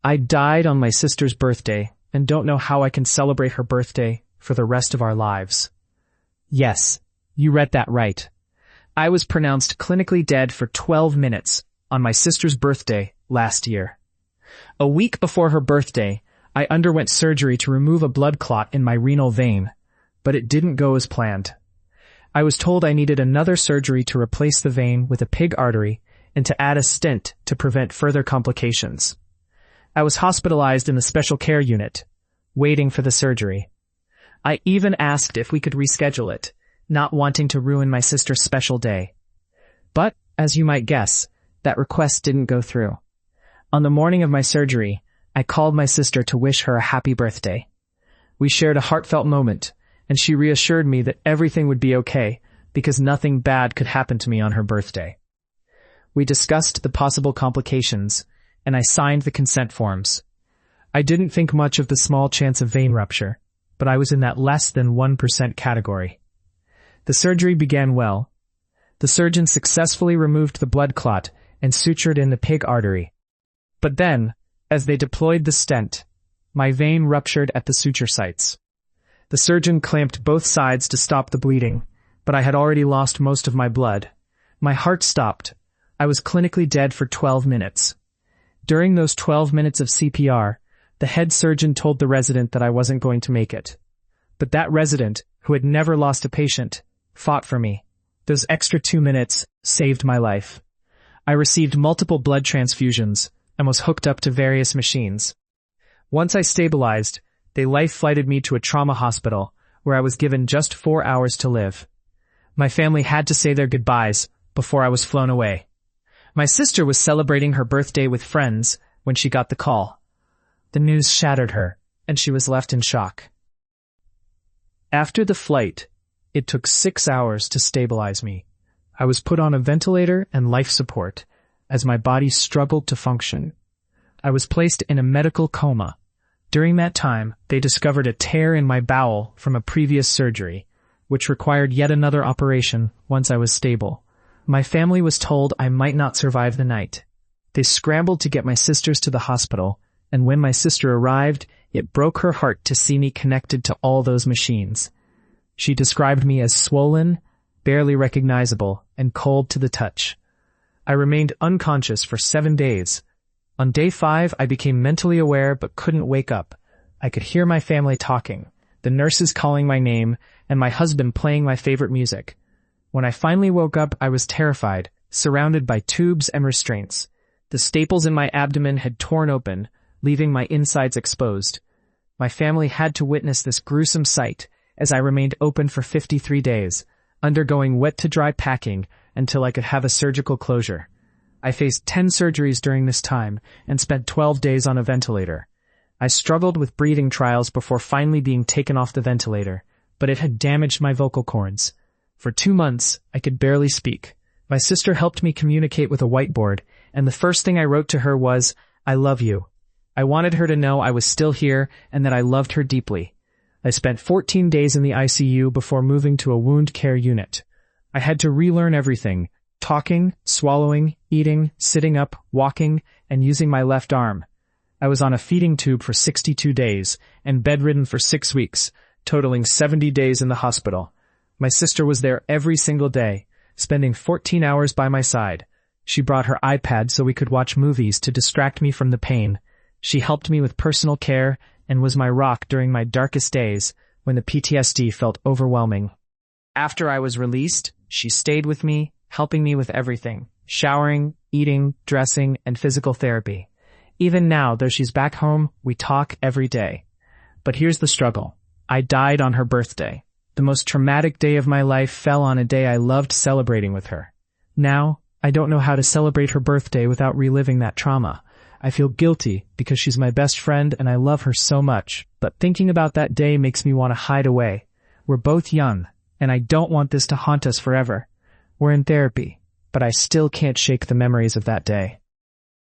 I died on my sister's birthday and don't know how I can celebrate her birthday for the rest of our lives. Yes, you read that right. I was pronounced clinically dead for 12 minutes on my sister's birthday last year. A week before her birthday, I underwent surgery to remove a blood clot in my renal vein, but it didn't go as planned. I was told I needed another surgery to replace the vein with a pig artery and to add a stent to prevent further complications. I was hospitalized in the special care unit, waiting for the surgery. I even asked if we could reschedule it, not wanting to ruin my sister's special day. But, as you might guess, that request didn't go through. On the morning of my surgery, I called my sister to wish her a happy birthday. We shared a heartfelt moment, and she reassured me that everything would be okay because nothing bad could happen to me on her birthday. We discussed the possible complications, and I signed the consent forms. I didn't think much of the small chance of vein rupture, but I was in that less than 1% category. The surgery began well. The surgeon successfully removed the blood clot and sutured in the pig artery. But then, as they deployed the stent, my vein ruptured at the suture sites. The surgeon clamped both sides to stop the bleeding, but I had already lost most of my blood. My heart stopped. I was clinically dead for 12 minutes. During those 12 minutes of CPR, the head surgeon told the resident that I wasn't going to make it. But that resident, who had never lost a patient, fought for me. Those extra 2 minutes saved my life. I received multiple blood transfusions and was hooked up to various machines. Once I stabilized, they life-flighted me to a trauma hospital where I was given just 4 hours to live. My family had to say their goodbyes before I was flown away. My sister was celebrating her birthday with friends when she got the call. The news shattered her, and she was left in shock. After the flight, it took 6 hours to stabilize me. I was put on a ventilator and life support as my body struggled to function. I was placed in a medical coma. During that time, they discovered a tear in my bowel from a previous surgery, which required yet another operation once I was stable. My family was told I might not survive the night. They scrambled to get my sisters to the hospital, and when my sister arrived, it broke her heart to see me connected to all those machines. She described me as swollen, barely recognizable, and cold to the touch. I remained unconscious for 7 days. On day 5, I became mentally aware but couldn't wake up. I could hear my family talking, the nurses calling my name, and my husband playing my favorite music. When I finally woke up, I was terrified, surrounded by tubes and restraints. The staples in my abdomen had torn open, leaving my insides exposed. My family had to witness this gruesome sight as I remained open for 53 days, undergoing wet-to-dry packing until I could have a surgical closure. I faced 10 surgeries during this time and spent 12 days on a ventilator. I struggled with breathing trials before finally being taken off the ventilator, but it had damaged my vocal cords. For 2 months, I could barely speak. My sister helped me communicate with a whiteboard, and the first thing I wrote to her was, "I love you." I wanted her to know I was still here and that I loved her deeply. I spent 14 days in the ICU before moving to a wound care unit. I had to relearn everything: talking, swallowing, eating, sitting up, walking, and using my left arm. I was on a feeding tube for 62 days and bedridden for 6 weeks, totaling 70 days in the hospital. My sister was there every single day, spending 14 hours by my side. She brought her iPad so we could watch movies to distract me from the pain. She helped me with personal care and was my rock during my darkest days when the PTSD felt overwhelming. After I was released, she stayed with me, helping me with everything: showering, eating, dressing, and physical therapy. Even now, though she's back home, we talk every day. But here's the struggle. I died on her birthday. The most traumatic day of my life fell on a day I loved celebrating with her. Now, I don't know how to celebrate her birthday without reliving that trauma. I feel guilty because she's my best friend and I love her so much, but thinking about that day makes me want to hide away. We're both young, and I don't want this to haunt us forever. We're in therapy, but I still can't shake the memories of that day.